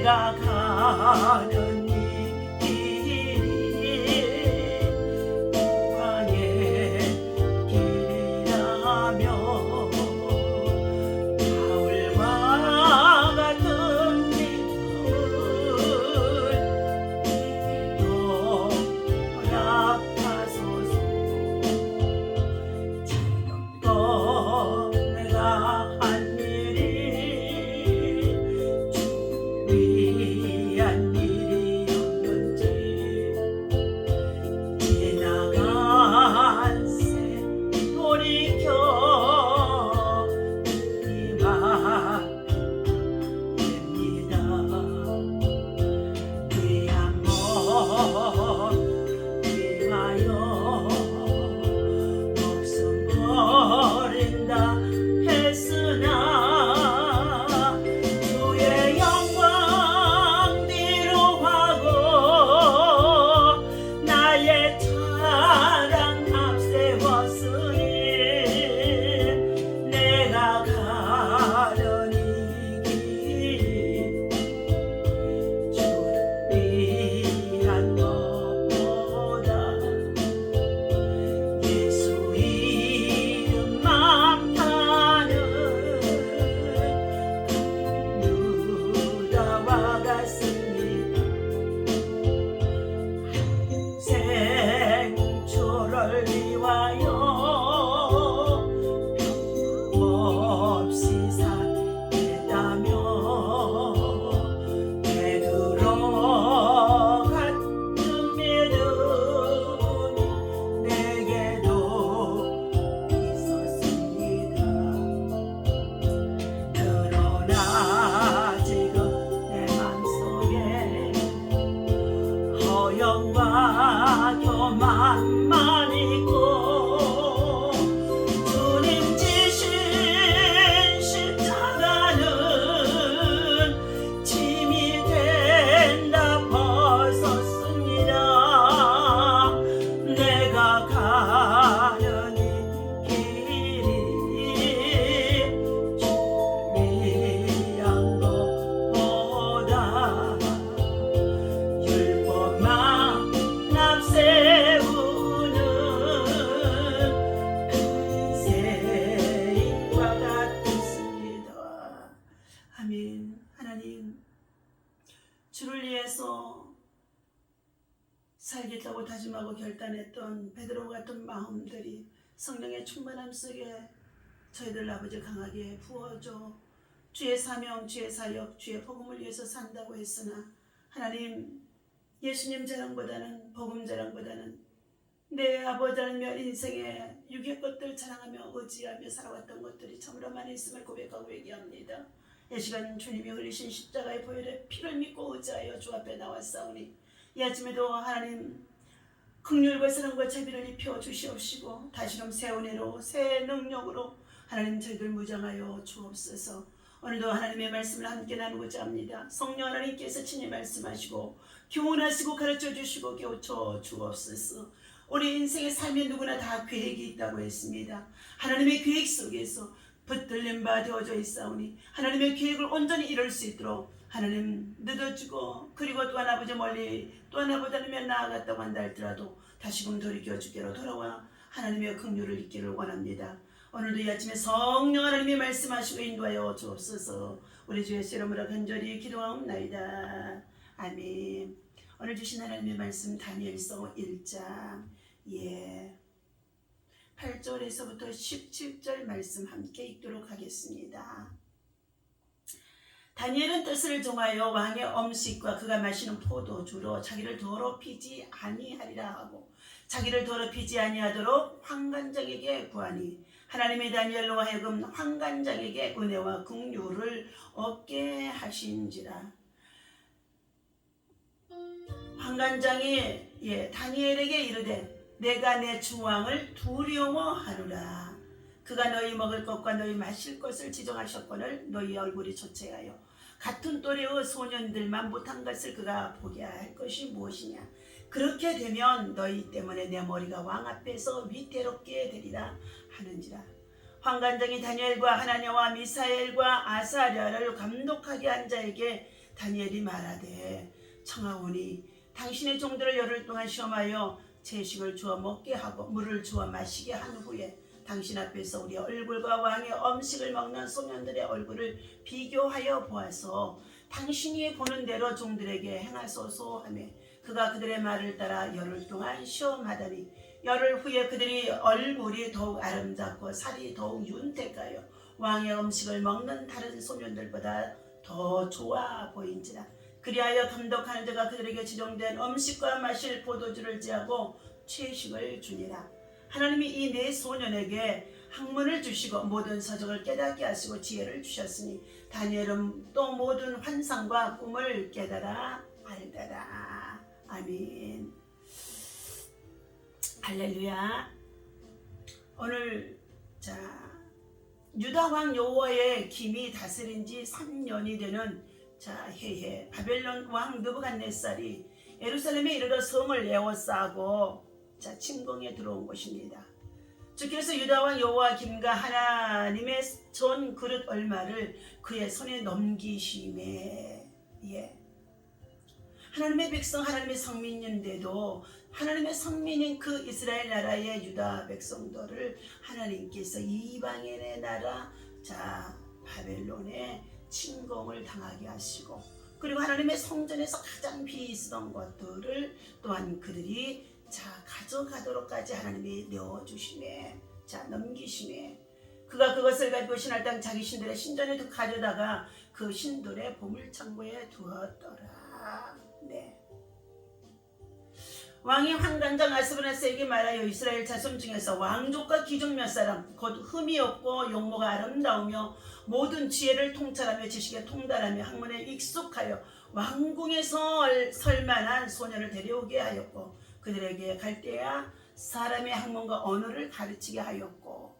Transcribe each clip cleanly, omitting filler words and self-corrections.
내가 가는 이 길이 왕의 길이라며 가을과 같은 또 허락하소서. 지금껏 내가 한 일이 주 위한 일이었는지 지나간 새 돌이켜 이만됩니다. 귀한 것 위하여 목숨 버린다 했으나 주의 영광 뒤로하고 나의 찬양 앞세웠으니 내가 가는 이 길이 주를 위한 것보다 예수 이름만 파는 유다와 같습니다. 생초를 위하여 없이 살겠다며 베드로 같은 믿음이 내게도 있었습니다. 그러나 지금 내 맘속에 허영과 교만만 있고 주님 지신 십자가는 짐이 된다 벗었습니다. 내가 가는 이 길이 주를 위한 것보다 율법만 앞세우는 세인과 같습니다. 아멘. 하나님, 주를 위해서 살겠다고 다짐하고 결단했던 베드로 같은 마음들이 성령의 충만함 속에 저희들 아버지 강하게 부어줘 주의 사명, 주의 사역, 주의 복음을 위해서 산다고 했으나 하나님, 예수님 자랑보다는 복음 자랑보다는 내 아버지 하나님의 인생의 육의 것들 자랑하며 의지하며 살아왔던 것들이 참으로 많이 있음을 고백하고 얘기합니다. 이 시간 주님이 흘리신 십자가의 보혈의 피를 믿고 의지하여 주 앞에 나왔사오니 이 아침에도 하나님 긍휼과 사랑과 자비를 입혀 주시옵시고 다시금 새 은혜로 새 능력으로 하나님 저희들 무장하여 주옵소서. 오늘도 하나님의 말씀을 함께 나누고자 합니다. 성령 하나님께서 친히 말씀하시고 교훈하시고 가르쳐 주시고 깨우쳐 주옵소서. 우리 인생의 삶에 누구나 다 계획이 있다고 했습니다. 하나님의 계획 속에서 붙들린 바 되어져 있사오니 하나님의 계획을 온전히 이룰 수 있도록 하나님 늦어주고 그리고 또한 아버지 멀리 또한 아버지 하나님에 나아갔다고 한다 할지라도 다시금 돌이켜 주께로 돌아와 하나님의 긍휼을 잊기를 원합니다. 오늘도 이 아침에 성령 하나님이 말씀하시고 인도하여 주옵소서. 우리 주 예수 이름으로 간절히 기도하옵나이다. 아멘. 오늘 주신 하나님의 말씀 다니엘서 1장 8절에서부터 17절 말씀 함께 읽도록 하겠습니다. 다니엘은 뜻을 정하여 왕의 음식과 그가 마시는 포도주로 자기를 더럽히지 아니하리라 하고 자기를 더럽히지 아니하도록 환관장에게 구하니 하나님의 다니엘로 하여금 환관장에게 은혜와 긍휼을 얻게 하신지라. 환관장이 다니엘에게 이르되 내가 내 주왕을 두려워하노라. 그가 너희 먹을 것과 너희 마실 것을 지정하셨거늘 너희 얼굴이 조체하여 같은 또래의 소년들만 못한 것을 그가 보게 할 것이 무엇이냐. 그렇게 되면 너희 때문에 내 머리가 왕 앞에서 위태롭게 되리라 하는지라. 환관장이 다니엘과 하나냐와 미사엘과 아사랴를 감독하게 한 자에게 다니엘이 말하되 청하오니 당신의 종들을 열흘 동안 시험하여 채식을 주어 먹게 하고 물을 주어 마시게 한 후에 당신 앞에서 우리 얼굴과 왕의 음식을 먹는 소년들의 얼굴을 비교하여 보아서 당신이 보는 대로 종들에게 행하소서 하며 그가 그들의 말을 따라 열흘 동안 시험하더니 열흘 후에 그들이 얼굴이 더욱 아름답고 살이 더욱 윤택하여 왕의 음식을 먹는 다른 소년들보다 더 좋아 보인지라. 그리하여 감독하는 자가 그들에게 지정된 음식과 마실 포도주를 제하고 채식을 주니라. 하나님이 이 네 소년에게 학문을 주시고 모든 서적을 깨닫게 하시고 지혜를 주셨으니 다니엘은 또 모든 환상과 꿈을 깨달아 알더라. 아멘. 할렐루야. 오늘 유다 왕 여호와의 김이 다스린 지 3년이 되는 해에 바벨론 왕 느부갓네살이 예루살렘에 이르러 성을 에워싸고 침공에 들어온 것입니다. 주께서 유다 왕 여호와김과 하나님의 전 그릇 얼마를 그의 손에 넘기심에 하나님의 백성 하나님의 성민인데도 하나님의 성민인 그 이스라엘 나라의 유다 백성들을 하나님께서 이방인의 나라 바벨론에 침공을 당하게 하시고 그리고 하나님의 성전에서 가장 비있었던 것들을 또한 그들이 가져가도록까지 하나님이 내어주심에 넘기심에 그가 그것을 가지고 신할 땅 자기 신들의 신전에 가져다가 그 신들의 보물창고에 두었더라. 네. 왕이 황관장 아스베나스에게 말하여 이스라엘 자손 중에서 왕족과 귀족 몇 사람 곧 흠이 없고 용모가 아름다우며 모든 지혜를 통찰하며 지식에 통달하며 학문에 익숙하여 왕궁에서 설 만한 소년을 데려오게 하였고 그들에게 갈대아 사람의 학문과 언어를 가르치게 하였고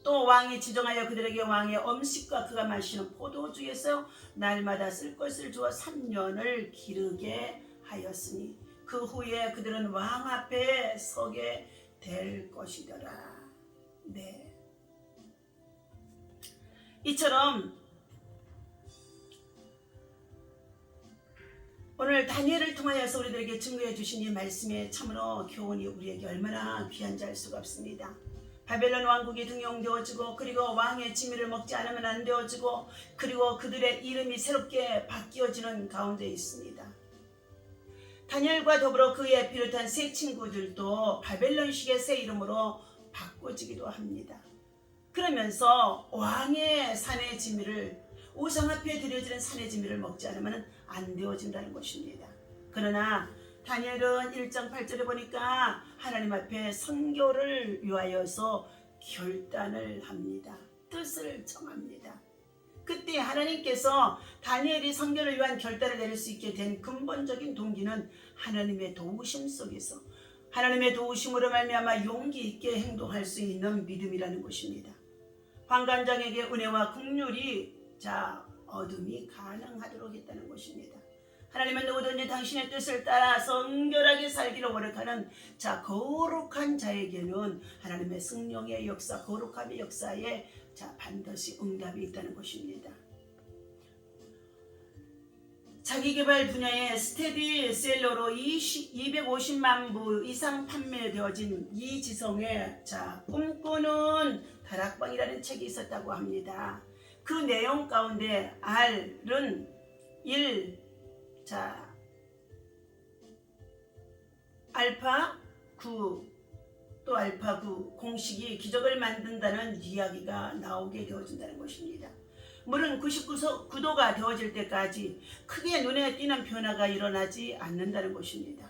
또 왕이 지정하여 그들에게 왕의 음식과 그가 마시는 포도주에서 날마다 쓸 것을 주어 3년을 기르게 하였으니 그 후에 그들은 왕 앞에 서게 될 것이더라. 네. 이처럼 오늘 다니엘을 통하여서 우리들에게 증거해 주신 이 말씀의 참으로 교훈이 우리에게 얼마나 귀한지 알 수가 없습니다. 바벨론 왕국이 등용되어지고 그리고 왕의 지미를 먹지 않으면 안 되어지고 그리고 그들의 이름이 새롭게 바뀌어지는 가운데 있습니다. 다니엘과 더불어 그에 비롯한 세 친구들도 바벨론식의 새 이름으로 바꿔지기도 합니다. 그러면서 왕의 산의 지미를 우상 앞에 드려지는 산의 지미를 먹지 않으면 안 되어진다는 것입니다. 그러나 다니엘은 1장 8절에 보니까 하나님 앞에 선교를 위하여서 결단을 합니다. 뜻을 정합니다. 그때 하나님께서 다니엘이 선교를 위한 결단을 내릴 수 있게 된 근본적인 동기는 하나님의 도우심 속에서 하나님의 도우심으로 말미암아 용기 있게 행동할 수 있는 믿음이라는 것입니다. 황관장에게 은혜와 긍휼이 얻음이 가능하도록 했다는 것입니다. 하나님은 누구든지 당신의 뜻을 따라 성결하게 살기를 원하는 거룩한 자에게는 하나님의 성령의 역사, 거룩함의 역사에 반드시 응답이 있다는 것입니다. 자기개발 분야의 스테디셀러로 250만 부 이상 판매되어진 이지성의 꿈꾸는 다락방이라는 책이 있었다고 합니다. 그 내용 가운데 R은 알파 9 또 알파 9 공식이 기적을 만든다는 이야기가 나오게 되어진다는 것입니다. 물은 99도가 되어질 때까지 크게 눈에 띄는 변화가 일어나지 않는다는 것입니다.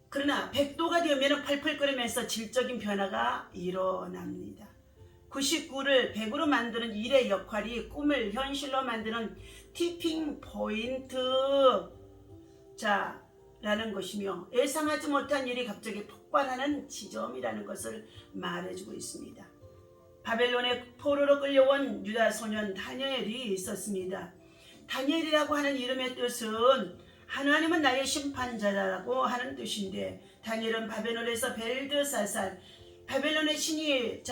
그러나 100도가 되면 펄펄거리면서 질적인 변화가 일어납니다. 99를 100으로 만드는 일의 역할이 꿈을 현실로 만드는 티핑 포인트 라는 것이며 예상하지 못한 일이 갑자기 폭발하는 지점이라는 것을 말해주고 있습니다. 바벨론의 포로로 끌려온 유다 소년 다니엘이 있었습니다. 다니엘이라고 하는 이름의 뜻은 하나님은 나의 심판자라고 하는 뜻인데 다니엘은 바벨론에서 벨드사살 바벨론의 신이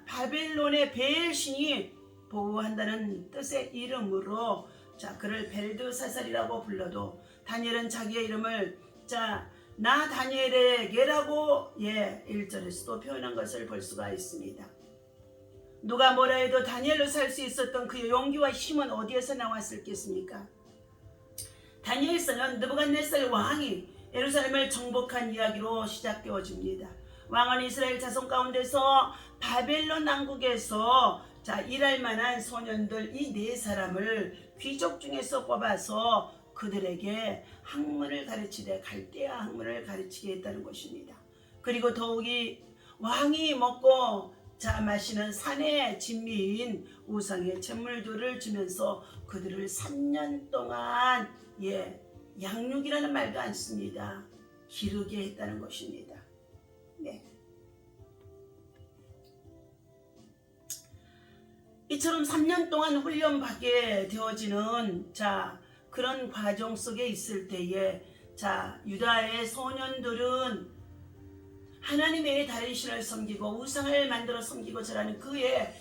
바벨론의 벨 신이 보호한다는 뜻의 이름으로 자, 그를 벨드사살이라고 불러도 다니엘은 자기의 이름을 나 다니엘에게라고 1절에서도 표현한 것을 볼 수가 있습니다. 누가 뭐라 해도 다니엘로 살 수 있었던 그 용기와 힘은 어디에서 나왔을겠습니까? 다니엘서는 느부갓네살 왕이 예루살렘을 정복한 이야기로 시작되어집니다. 왕은 이스라엘 자손 가운데서 바벨론 왕국에서 일할 만한 소년들 이 4사람을 귀족 중에서 뽑아서 그들에게 학문을 가르치되 갈대아 학문을 가르치게 했다는 것입니다. 그리고 더욱이 왕이 먹고 마시는 산의 진미인 우상의 제물들을 주면서 그들을 3년 동안 양육이라는 말도 안 씁니다. 기르게 했다는 것입니다. 이처럼 3년 동안 훈련받게 되어지는 그런 과정 속에 있을 때에 유다의 소년들은 하나님의 다른 신을 섬기고 우상을 만들어 섬기고 저라는 그의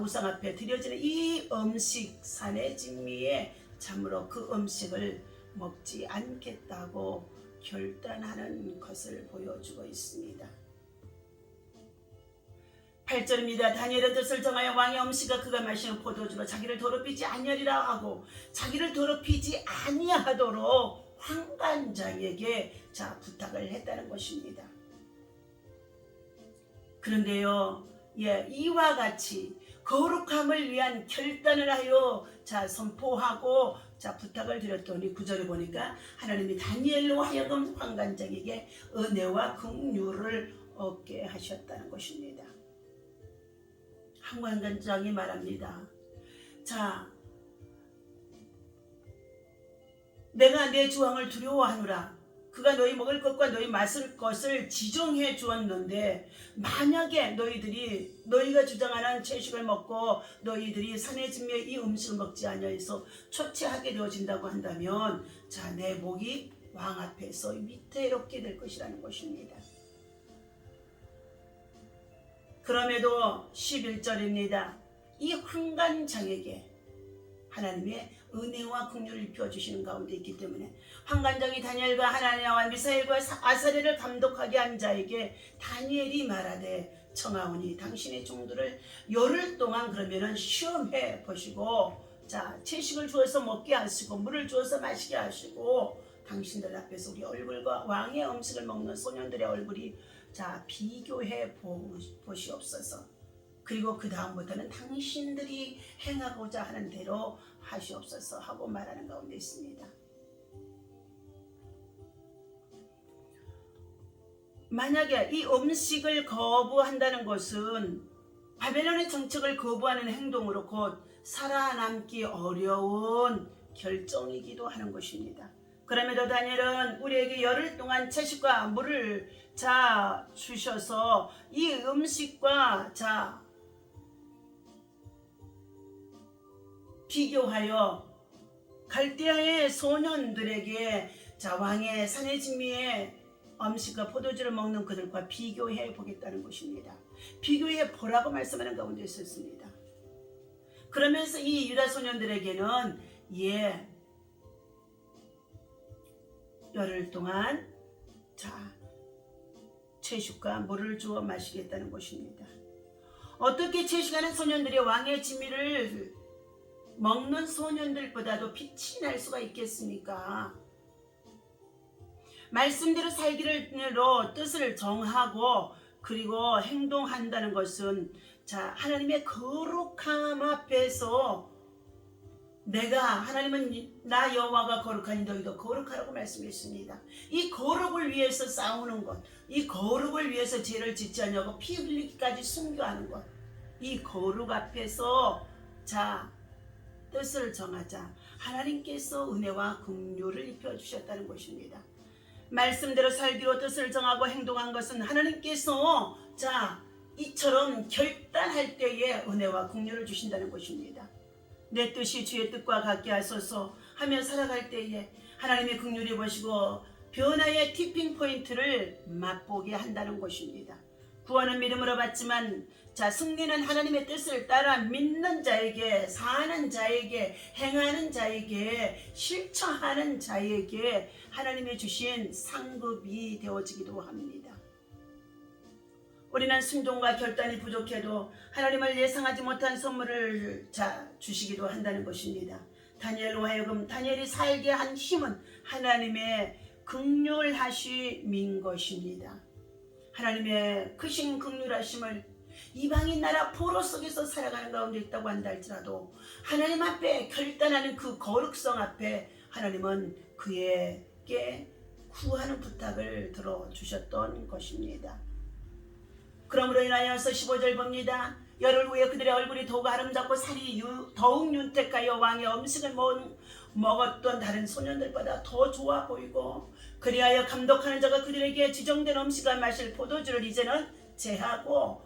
우상 앞에 드려지는 이 음식 산의 진미에 참으로 그 음식을 먹지 않겠다고 결단하는 것을 보여주고 있습니다. 8절입니다. 다니엘의 뜻을 정하여 왕의 음식과 그가 마시는 포도주로 자기를 더럽히지 아니하리라 하고 자기를 더럽히지 아니하도록 환관장에게 부탁을 했다는 것입니다. 그런데요, 이와 같이 거룩함을 위한 결단을 하여 선포하고 부탁을 드렸더니 9절에 보니까 하나님이 다니엘로 하여금 환관장에게 은혜와 긍휼을 얻게 하셨다는 것입니다. 환관장이 말합니다. 내가 내 주왕을 두려워하노라. 그가 너희 먹을 것과 너희 마실 것을 지정해 주었는데 만약에 너희가 주장하는 채식을 먹고 너희들이 산의 진미의 이 음식을 먹지 아니하여서 초췌하게 되어진다고 한다면 내 목이 왕 앞에서 위태롭게 될 것이라는 것입니다. 그럼에도 11절입니다. 이 환관장에게 하나님의 은혜와 긍휼을 입혀주시는 가운데 있기 때문에 환관장이 다니엘과 하나냐와 미사엘과 아사랴를 감독하게 한 자에게 다니엘이 말하되 청하오니 당신의 종들을 열흘 동안 그러면은 시험해 보시고 채식을 주어서 먹게 하시고 물을 주어서 마시게 하시고 당신들 앞에서 우리 얼굴과 왕의 음식을 먹는 소년들의 얼굴이 비교해 보시옵소서. 그리고 그 다음부터는 당신들이 행하고자 하는 대로 하시옵소서 하고 말하는 가운데 있습니다. 만약에 이 음식을 거부한다는 것은 바벨론의 정책을 거부하는 행동으로 곧 살아남기 어려운 결정이기도 하는 것입니다. 그럼에도 다니엘은 우리에게 열흘 동안 채식과 물을 주셔서 이 음식과 비교하여 갈대아의 소년들에게 왕의 산의 진미의 음식과 포도주를 먹는 그들과 비교해 보겠다는 것입니다. 비교해 보라고 말씀하는 가운데 있었습니다. 그러면서 이 유다 소년들에게는 열흘 동안 채식과 물을 주어 마시겠다는 것입니다. 어떻게 채식하는 소년들이 왕의 진미를 먹는 소년들보다도 빛이 날 수가 있겠습니까? 말씀대로 살기로 뜻을 정하고 그리고 행동한다는 것은 하나님의 거룩함 앞에서 하나님은 나 여호와가 거룩하니 너희도 거룩하라고 말씀했습니다. 이 거룩을 위해서 싸우는 것, 이 거룩을 위해서 죄를 짓지 않냐고 피 흘리기까지 순교하는 것, 이 거룩 앞에서 뜻을 정하자 하나님께서 은혜와 긍휼을 입혀주셨다는 것입니다. 말씀대로 살기로 뜻을 정하고 행동한 것은 하나님께서 이처럼 결단할 때에 은혜와 긍휼을 주신다는 것입니다. 내 뜻이 주의 뜻과 같게 하소서 하며 살아갈 때에 하나님의 긍휼히 보시고 변화의 티핑 포인트를 맛보게 한다는 것입니다. 구원은 믿음으로 받지만 자, 승리는 하나님의 뜻을 따라 믿는 자에게, 사는 자에게, 행하는 자에게, 실천하는 자에게 하나님이 주신 상급이 되어지기도 합니다. 우리는 순종과 결단이 부족해도 하나님을 예상하지 못한 선물을 주시기도 한다는 것입니다. 다니엘로 하여금 다니엘이 살게 한 힘은 하나님의 긍휼하심인 것입니다. 하나님의 크신 긍휼하심을 이방인 나라 포로 속에서 살아가는 가운데 있다고 한다 할지라도 하나님 앞에 결단하는 그 거룩성 앞에 하나님은 그에게 구하는 부탁을 들어주셨던 것입니다. 그러므로 인하여서 15절 봅니다. 열흘 후에 그들의 얼굴이 더욱 아름답고 살이 더욱 윤택하여 왕의 음식을 먹었던 다른 소년들보다 더 좋아 보이고, 그리하여 감독하는 자가 그들에게 지정된 음식을 마실 포도주를 이제는 제하고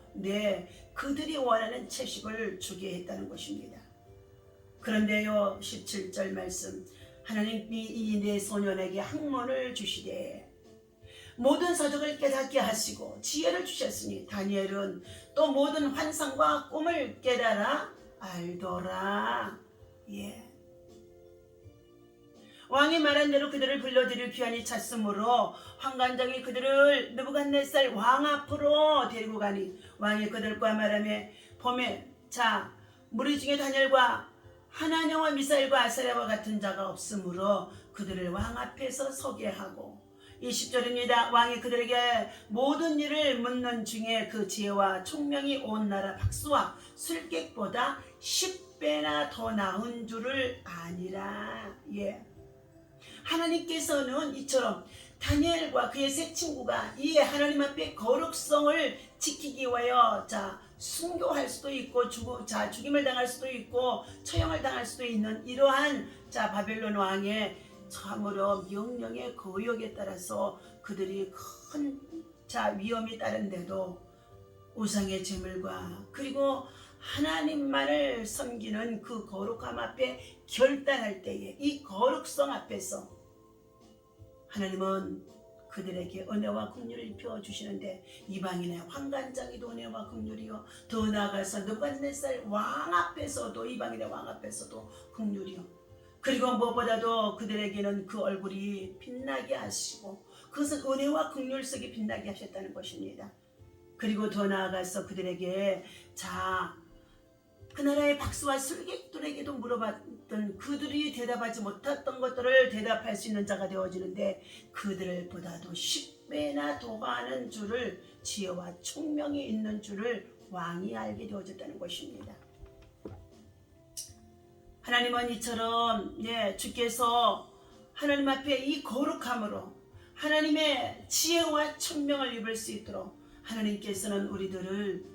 그들이 원하는 채식을 주게 했다는 것입니다. 그런데요, 17절 말씀, 하나님이 이 네 소년에게 학문을 주시되 모든 서적을 깨닫게 하시고 지혜를 주셨으니 다니엘은 또 모든 환상과 꿈을 깨달아 알더라. 왕이 말한 대로 그들을 불러들일 귀환이 찼으므로 환관장이 그들을 느부갓네살 왕 앞으로 데리고 가니 왕이 그들과 말하며 봄에 무리 중에 다니엘과 하나냐와 미사엘과 아사랴와 같은 자가 없으므로 그들을 왕 앞에서 서게 하고, 20절입니다. 왕이 그들에게 모든 일을 묻는 중에 그 지혜와 총명이 온 나라 박수와 술객보다 10배나 더 나은 줄을 아니라. 하나님께서는 이처럼 다니엘과 그의 세 친구가 이 하나님 앞에 거룩성을 지키기 위하여 순교할 수도 있고 죽임을 당할 수도 있고 처형을 당할 수도 있는 이러한 바벨론 왕의 참으로 명령의 거역에 따라서 그들이 큰 위험이 따른데도 우상의 제물과 그리고 하나님만을 섬기는 그 거룩함 앞에 결단할 때에 이 거룩성 앞에서 하나님은 그들에게 은혜와 긍휼을 입혀 주시는데, 이방인의 환관장이도 은혜와 긍휼이요, 더 나아가서 느부갓네살 왕 앞에서도, 이방인의 왕 앞에서도 긍휼이요, 그리고 무엇보다도 그들에게는 그 얼굴이 빛나게 하시고 그것은 은혜와 긍휼 속에 빛나게 하셨다는 것입니다. 그리고 더 나아가서 그들에게 그 나라의 박수와 술객들에게도 물어봤던 그들이 대답하지 못했던 것들을 대답할 수 있는 자가 되어지는데, 그들을 보다도 10배나 더 많은 줄을, 지혜와 총명이 있는 줄을 왕이 알게 되어졌다는 것입니다. 하나님은 이처럼 주께서 하나님 앞에 이 거룩함으로 하나님의 지혜와 총명을 입을 수 있도록 하나님께서는 우리들을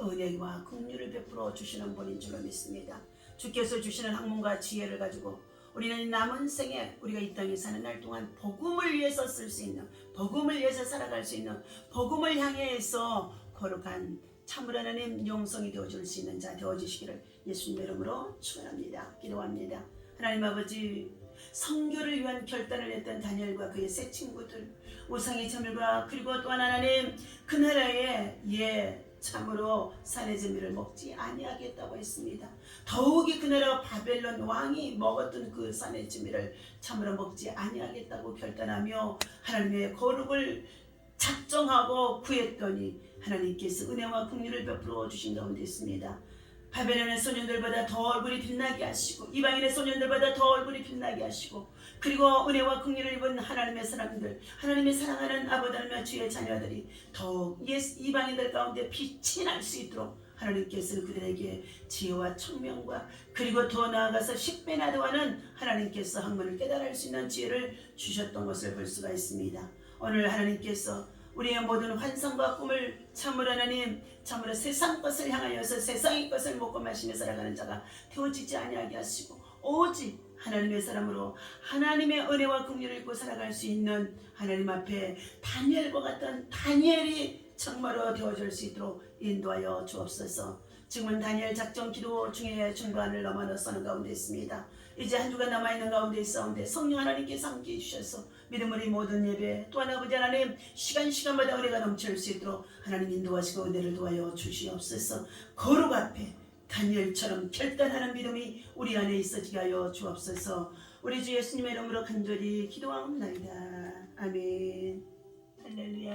은혜와 긍휼을 베풀어 주시는 분인 줄로 믿습니다. 주께서 주시는 학문과 지혜를 가지고 우리는 남은 생에 우리가 이 땅에 사는 날 동안 복음을 위해서 쓸 수 있는, 복음을 위해서 살아갈 수 있는, 복음을 향해서 거룩한 참으로 하나님 영성이 되어줄 수 있는 자 되어주시기를 예수님의 이름으로 축원합니다. 기도합니다. 하나님 아버지, 선교를 위한 결단을 했던 다니엘과 그의 세 친구들, 우상의 제물과 그리고 또한 하나님 그 나라에 참으로 산의 제물을 먹지 아니하겠다고 했습니다. 더욱이 그 나라 바벨론 왕이 먹었던 그 산의 제물을 참으로 먹지 아니하겠다고 결단하며 하나님의 거룩을 작정하고 구했더니 하나님께서 은혜와 긍휼을 베풀어 주신 가운데 있습니다. 바벨론의 소년들보다 더 얼굴이 빛나게 하시고 이방인의 소년들보다 더 얼굴이 빛나게 하시고, 그리고 은혜와 긍휼을 입은 하나님의 사람들, 하나님의 사랑하는 아버지 하나님의 주의 자녀들이 더욱 이방인들 가운데 빛이 날 수 있도록 하나님께서는 그들에게 지혜와 총명과 그리고 더 나아가서 10배나 더하는 하나님께서 학문을 깨달을 수 있는 지혜를 주셨던 것을 볼 수가 있습니다. 오늘 하나님께서 우리의 모든 환상과 꿈을 참으로 하나님, 참으로 세상 것을 향하여서 세상의 것을 먹고 마시며 살아가는 자가 되어지지 아니하게 하시고 오직 하나님의 사람으로 하나님의 은혜와 긍휼을 입고 살아갈 수 있는 하나님 앞에 다니엘과 같은 다니엘이 정말로 되어줄 수 있도록 인도하여 주옵소서. 지금은 다니엘 작전 기도 중에 중반을 넘어서는 가운데 있습니다. 이제 한 주간 남아있는 가운데 있사온데 성령 하나님께서 함께해 주셔서 믿음으로 이 모든 예배 또한 아버지 하나님 시간마다 은혜가 넘칠 수 있도록 하나님 인도하시고 은혜를 도하여 주시옵소서. 거룩 앞에 다니엘처럼 결단하는 믿음이 우리 안에 있어지게 하여 주옵소서. 우리 주 예수님의 이름으로 간절히 기도하옵나이다. 아멘. 할렐루야.